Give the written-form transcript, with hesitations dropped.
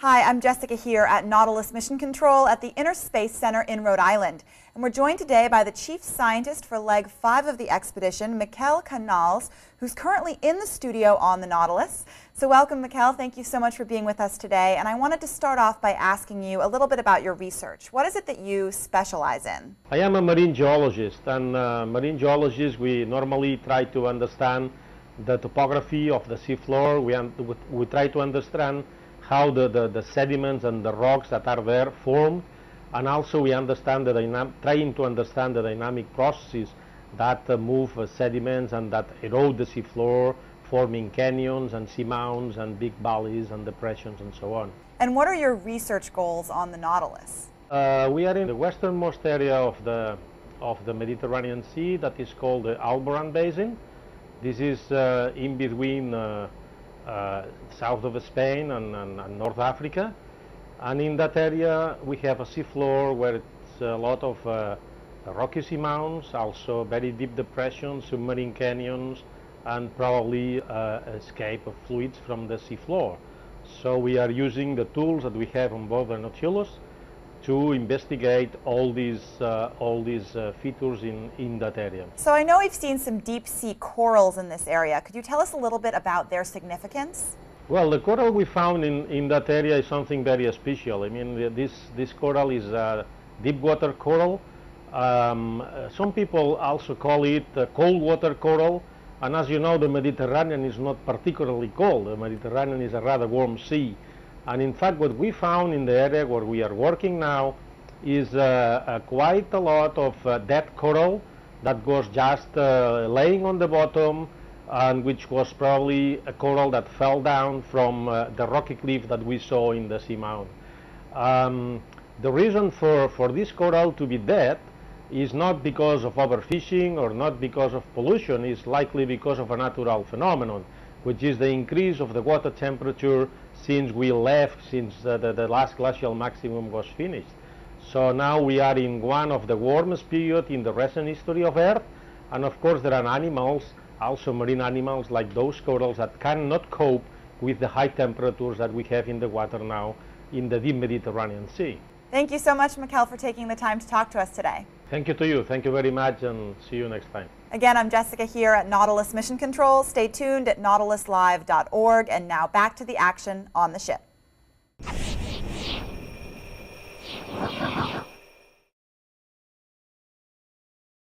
Hi, I'm Jessica here at Nautilus Mission Control at the Inner Space Center in Rhode Island. And we're joined today by the Chief Scientist for Leg 5 of the expedition, Miquel Canals, who's currently in the studio on the Nautilus. So welcome, Miquel. Thank you so much for being with us today. And I wanted to start off by asking you a little bit about your research. What is it that you specialize in? I am a marine geologist, and marine geologists, we normally try to understand the topography of the seafloor. We try to understand how the sediments and the rocks that are there form, and also we understand trying to understand the dynamic processes that move sediments and that erode the seafloor, forming canyons and seamounts and big valleys and depressions and so on. And what are your research goals on the Nautilus? We are in the westernmost area of the Mediterranean Sea that is called the Alboran Basin. This is in between south of Spain and North Africa, and in that area we have a seafloor where it's a lot of rocky seamounts, also very deep depressions, submarine canyons, and probably escape of fluids from the seafloor. So we are using the tools that we have on board the Nautilus to investigate all these features in that area. So I know we've seen some deep sea corals in this area. Could you tell us a little bit about their significance? Well, the coral we found in that area is something very special. I mean, this coral is a deep water coral. Some people also call it cold water coral. And as you know, the Mediterranean is not particularly cold. The Mediterranean is a rather warm sea. And in fact, what we found in the area where we are working now is quite a lot of dead coral that was just laying on the bottom, and which was probably a coral that fell down from the rocky cliff that we saw in the seamount. The reason for this coral to be dead is not because of overfishing or not because of pollution. It's likely because of a natural phenomenon, which is the increase of the water temperature since we left, since the last glacial maximum was finished. So now we are in one of the warmest periods in the recent history of Earth, and of course there are animals, also marine animals like those corals, that cannot cope with the high temperatures that we have in the water now in the deep Mediterranean Sea. Thank you so much, Miquel, for taking the time to talk to us today. Thank you to you. Thank you very much, and see you next time. Again, I'm Jessica here at Nautilus Mission Control. Stay tuned at nautiluslive.org. And now back to the action on the ship.